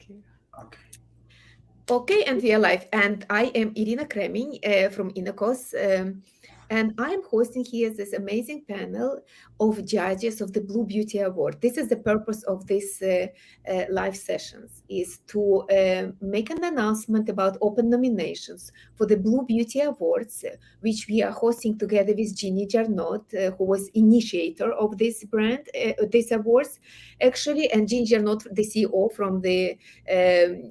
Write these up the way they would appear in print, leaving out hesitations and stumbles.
Thank you. Okay. Okay, and we are live. And I am Irina Kremin from Inacos. And I am hosting here this amazing panel of judges of the Blue Beauty Award. This is the purpose of this live sessions, is to make an announcement about open nominations for the Blue Beauty Awards, which we are hosting together with Jeannie Jarnot, who was initiator of this brand, this awards, actually, and Jeannie Jarnot, the CEO from the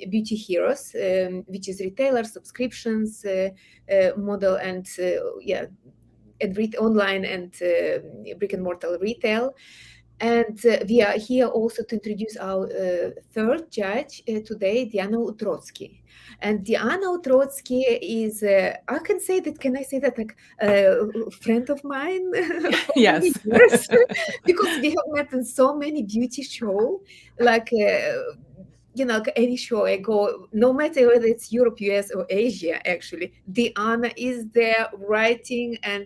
Beauty Heroes, which is retailer subscriptions model and and online and brick and mortar retail. And we are here also to introduce our third judge today, Deanna Utroske. And Deanna Utroske is, I can say that, can I say that, like a friend of mine for many Yes. years? Because we have met in so many beauty shows, like like any show I go, no matter whether it's Europe, US, or Asia, actually, Diana is there writing, and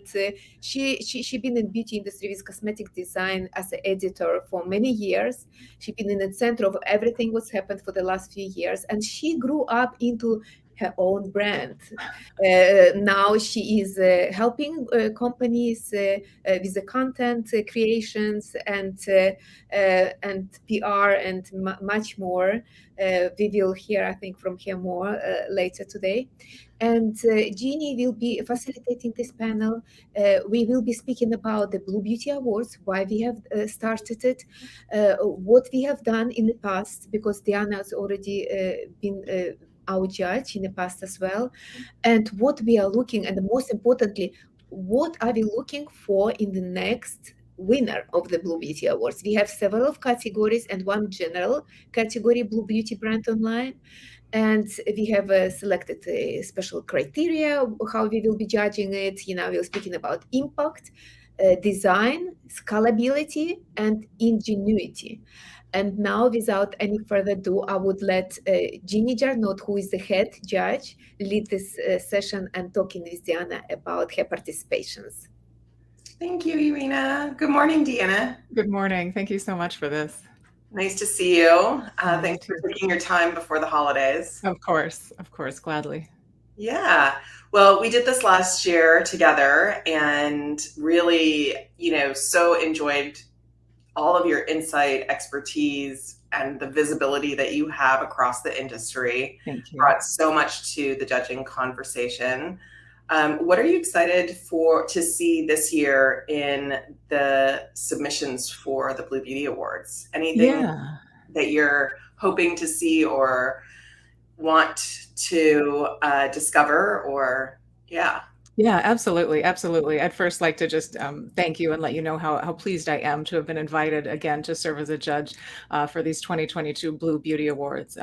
she been in beauty industry with cosmetic design as an editor for many years. She's been in the center of everything what's happened for the last few years, and she grew up into her own brand. Now she is helping companies with the content creations and PR and much more. We will hear, I think, from her more later today. And Jeannie will be facilitating this panel. We will be speaking about the Blue Beauty Awards, why we have started it, what we have done in the past, because Diana has already been our judge in the past as well, and what we are looking, and most importantly, what are we looking for in the next winner of the Blue Beauty Awards. We have several of categories and one general category, Blue Beauty Brand Online. And we have selected a special criteria how we will be judging it. We're speaking about impact, design, scalability, and ingenuity. And now, without any further ado, I would let Jeannie Jarnot, who is the head judge, lead this session and talking with Diana about her participations. Thank you, Irina. Good morning, Deanna. Good morning. Thank you so much for this. Nice to see you. You Thanks too. for taking your time before the holidays. Of course, gladly. Yeah. Well, we did this last year together and really, so enjoyed all of your insight, expertise, and the visibility that you have across the industry. Thank you. Brought so much to the judging conversation. What are you excited to see this year in the submissions for the Blue Beauty Awards? Anything that you're hoping to see or want to discover, or Yeah, absolutely. I'd first like to just thank you and let you know how pleased I am to have been invited again to serve as a judge for these 2022 Blue Beauty Awards.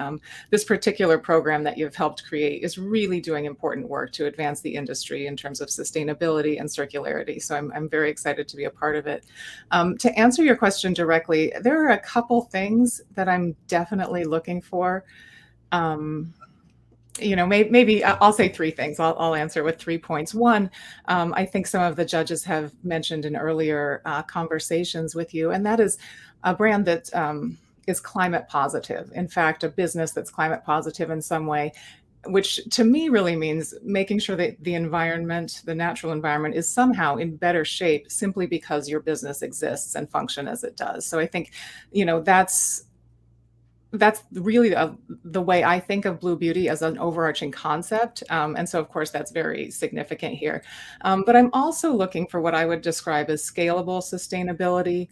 This particular program that you've helped create is really doing important work to advance the industry in terms of sustainability and circularity. So I'm very excited to be a part of it. To answer your question directly, there are a couple things that I'm definitely looking for. Maybe I'll say three things. I'll answer with 3 points. One, I think some of the judges have mentioned in earlier conversations with you, and that is a brand that is climate positive. In fact, a business that's climate positive in some way, which to me really means making sure that the environment, the natural environment, is somehow in better shape simply because your business exists and function as it does. So I think, that's really the way I think of Blue Beauty as an overarching concept. And so, of course, that's very significant here. But I'm also looking for what I would describe as scalable sustainability,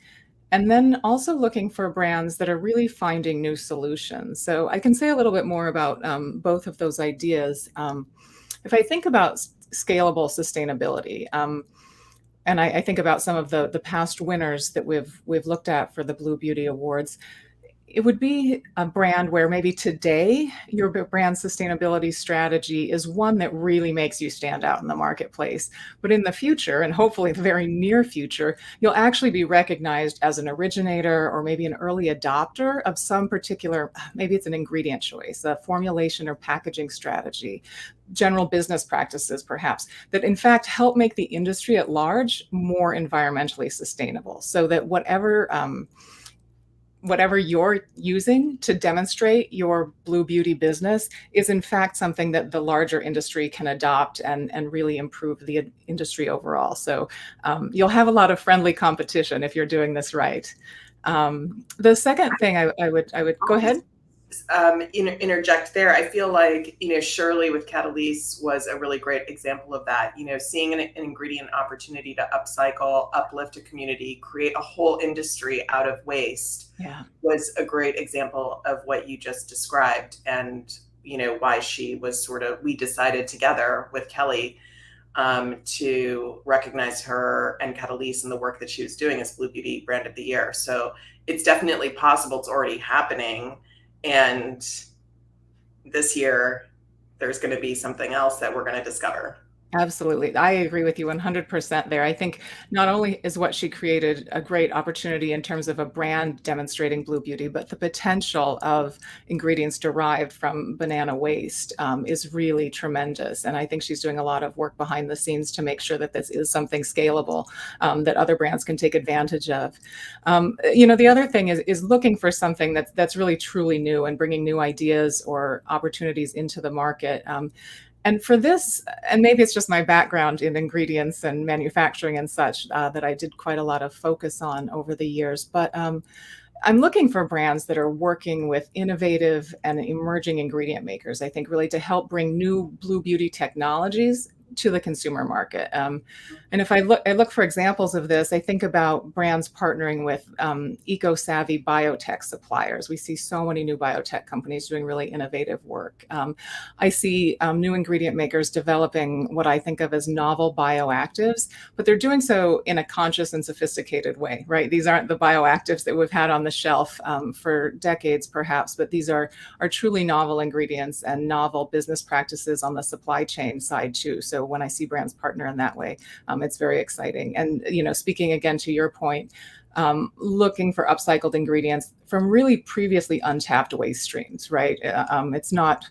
and then also looking for brands that are really finding new solutions. So I can say a little bit more about both of those ideas. If I think about scalable sustainability, and I think about some of the past winners that we've looked at for the Blue Beauty Awards, it would be a brand where maybe today your brand sustainability strategy is one that really makes you stand out in the marketplace. But in the future, and hopefully the very near future, you'll actually be recognized as an originator or maybe an early adopter of some particular, maybe it's an ingredient choice, a formulation or packaging strategy, general business practices, perhaps, that in fact help make the industry at large more environmentally sustainable, so that whatever whatever you're using to demonstrate your Blue Beauty business is in fact something that the larger industry can adopt and really improve the industry overall. So you'll have a lot of friendly competition if you're doing this right. The second thing I would go ahead. Interject there. I feel like, Shirley with Catalyse was a really great example of that. Seeing an ingredient opportunity to upcycle, uplift a community, create a whole industry out of waste, Yeah, was a great example of what you just described. And, why we decided together with Kelly to recognize her and Catalyse and the work that she was doing as Blue Beauty Brand of the Year. So it's definitely possible. It's already happening. And this year, there's going to be something else that we're going to discover. absolutely. I agree with you 100% there. I think not only is what she created a great opportunity in terms of a brand demonstrating Blue Beauty, but the potential of ingredients derived from banana waste is really tremendous. And I think she's doing a lot of work behind the scenes to make sure that this is something scalable that other brands can take advantage of. The other thing is looking for something that's really truly new and bringing new ideas or opportunities into the market. And for this, and maybe it's just my background in ingredients and manufacturing and such that I did quite a lot of focus on over the years, but I'm looking for brands that are working with innovative and emerging ingredient makers, I think, really to help bring new Blue Beauty technologies to the consumer market. And if I look for examples of this, I think about brands partnering with eco-savvy biotech suppliers. We see so many new biotech companies doing really innovative work. I see new ingredient makers developing what I think of as novel bioactives, but they're doing so in a conscious and sophisticated way, right? These aren't the bioactives that we've had on the shelf for decades, perhaps, but these are truly novel ingredients and novel business practices on the supply chain side too. So when I see brands partner in that way, it's very exciting. And, speaking again to your point, looking for upcycled ingredients from really previously untapped waste streams, right? It's not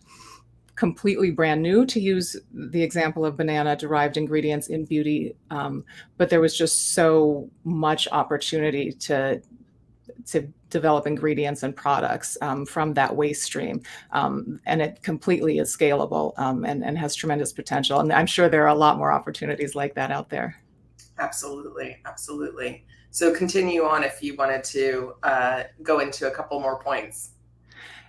completely brand new, to use the example of banana derived ingredients in beauty, but there was just so much opportunity to develop ingredients and products from that waste stream. And it completely is scalable and has tremendous potential. And I'm sure there are a lot more opportunities like that out there. Absolutely. Absolutely. So continue on if you wanted to go into a couple more points.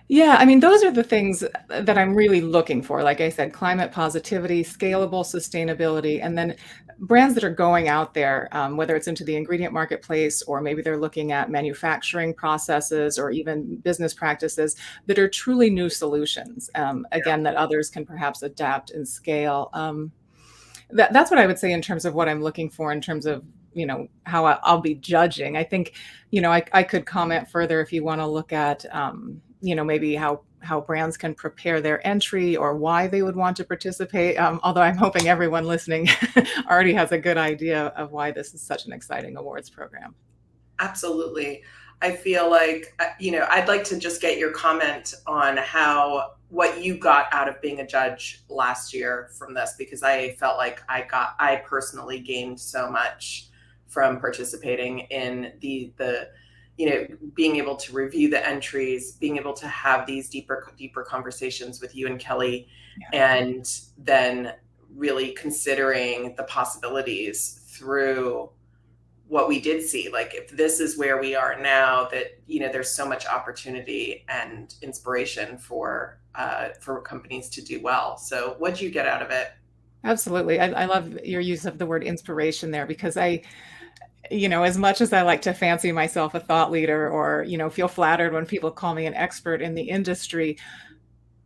Yeah, I mean, those are the things that I'm really looking for. Like I said, climate positivity, scalable sustainability, and then brands that are going out there, whether it's into the ingredient marketplace or maybe they're looking at manufacturing processes or even business practices that are truly new solutions, again, that others can perhaps adapt and scale. That's what I would say in terms of what I'm looking for in terms of, how I'll be judging. I think, I could comment further if you want to look at, maybe how brands can prepare their entry or why they would want to participate. Although I'm hoping everyone listening already has a good idea of why this is such an exciting awards program. Absolutely. I feel like, I'd like to just get your comment on what you got out of being a judge last year from this, because I felt like I personally gained so much from participating in the being able to review the entries, being able to have these deeper conversations with you and Kelly, and then really considering the possibilities through what we did see. Like, if this is where we are now, that there's so much opportunity and inspiration for companies to do well. So what'd you get out of it? Absolutely. I love your use of the word inspiration there, because as much as I like to fancy myself a thought leader or, feel flattered when people call me an expert in the industry,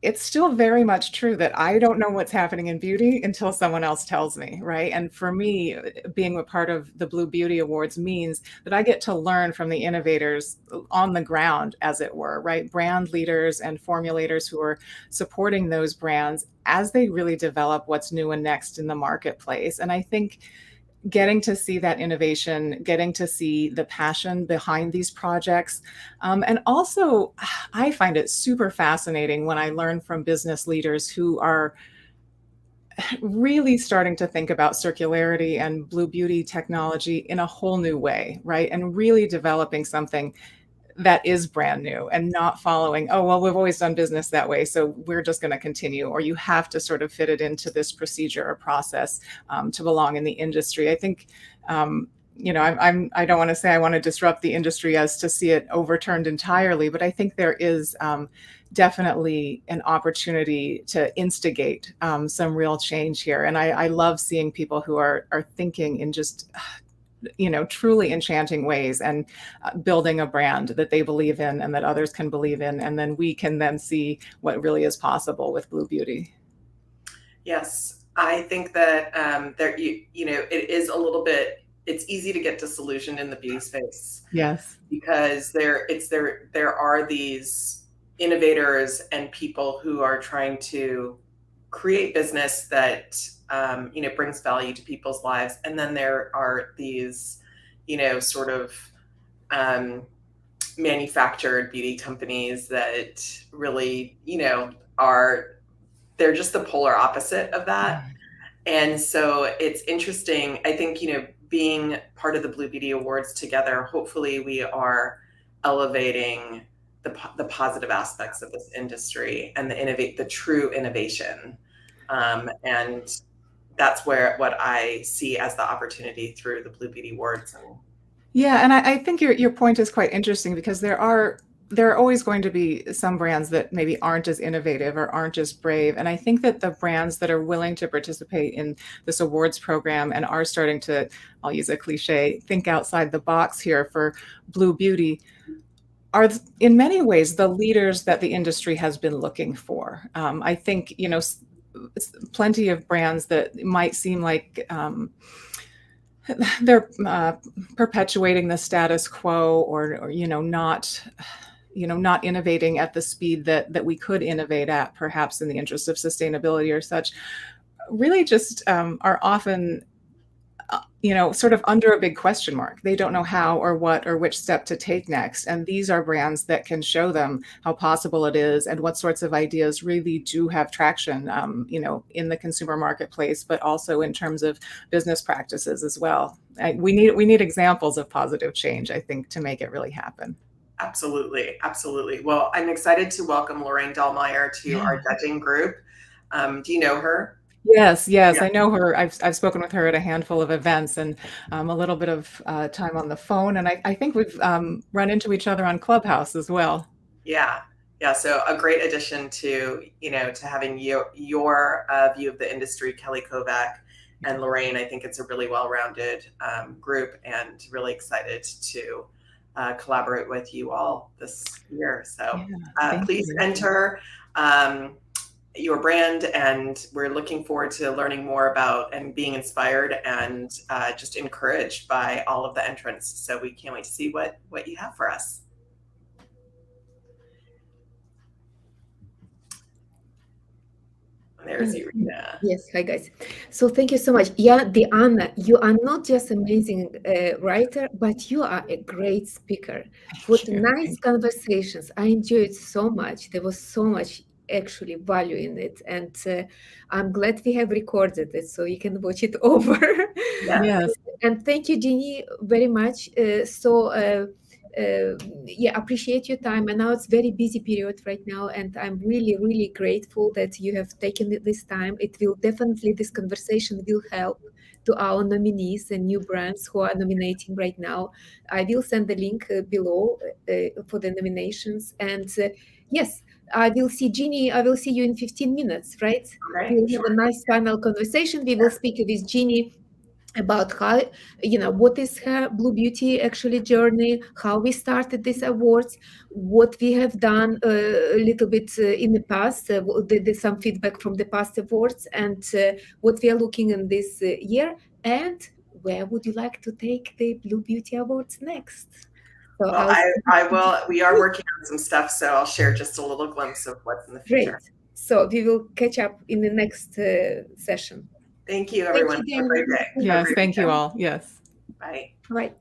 it's still very much true that I don't know what's happening in beauty until someone else tells me, right? And for me, being a part of the Blue Beauty Awards means that I get to learn from the innovators on the ground, as it were, right? Brand leaders and formulators who are supporting those brands as they really develop what's new and next in the marketplace. And I think getting to see that innovation, getting to see the passion behind these projects. And also, I find it super fascinating when I learn from business leaders who are really starting to think about circularity and Blue Beauty technology in a whole new way, right? And really developing something that is brand new, and not following, oh, well, we've always done business that way, so we're just going to continue, or you have to sort of fit it into this procedure or process to belong in the industry. I think, I don't want to say I want to disrupt the industry as to see it overturned entirely, but I think there is definitely an opportunity to instigate some real change here. And I love seeing people who are thinking in just truly enchanting ways, and building a brand that they believe in and that others can believe in. And then we can then see what really is possible with Blue Beauty. Yes, I think that it is a little bit, it's easy to get disillusioned in the beauty space. Yes. Because there are these innovators and people who are trying to create business that brings value to people's lives, and then there are these sort of manufactured beauty companies that really they're just the polar opposite of that. And so it's interesting. I think being part of the Blue Beauty Awards together, hopefully we are elevating the positive aspects of this industry and the true innovation. And that's what I see as the opportunity through the Blue Beauty Awards. Yeah, and I think your point is quite interesting, because there are always going to be some brands that maybe aren't as innovative or aren't as brave. And I think that the brands that are willing to participate in this awards program and are starting to, I'll use a cliche, think outside the box here for Blue Beauty, are in many ways the leaders that the industry has been looking for. I think, plenty of brands that might seem like they're perpetuating the status quo, or not innovating at the speed that we could innovate at, perhaps in the interest of sustainability or such, really just are often sort of under a big question mark. They don't know how or what or which step to take next. And these are brands that can show them how possible it is, and what sorts of ideas really do have traction, in the consumer marketplace, but also in terms of business practices as well. We need examples of positive change, I think, to make it really happen. Absolutely. Absolutely. Well, I'm excited to welcome Lorraine Dahlmeyer to our judging group. Do you know her? Yes, Yeah. I know her. I've spoken with her at a handful of events, and a little bit of time on the phone. And I think we've run into each other on Clubhouse as well. Yeah. Yeah. So a great addition to, to having your view of the industry, Kelly Kovac and Lorraine. I think it's a really well-rounded group, and really excited to collaborate with you all this year. So please enter your brand, and we're looking forward to learning more about and being inspired and just encouraged by all of the entrants. So we can't wait to see what you have for us. There's Irina. Yes, hi guys. So thank you so much. Yeah, Deanna, you are not just amazing writer, but you are a great speaker. What nice conversations. I enjoyed so much. There was so much actually value in it, and I'm glad we have recorded it so you can watch it over. Yes. And thank you, Jeannie, very much. Appreciate your time. And now it's very busy period right now, and I'm really, really grateful that you have taken this time. It will definitely, this conversation will help to our nominees and new brands who are nominating right now. I will send the link below for the nominations. And yes, I will see Jeannie. I will see you in 15 minutes, right? Okay, We'll have a nice final conversation. We will speak with Jeannie about how, what is her Blue Beauty actually journey, how we started these awards, what we have done a little bit in the past, there's some feedback from the past awards, and what we are looking in this year, and where would you like to take the Blue Beauty Awards next? So well, I will. We are working on some stuff, so I'll share just a little glimpse of what's in the future. Great. So we will catch up in the next session. Thank you, everyone. Have a great day. Yes, thank you all. Yes. Bye. Bye.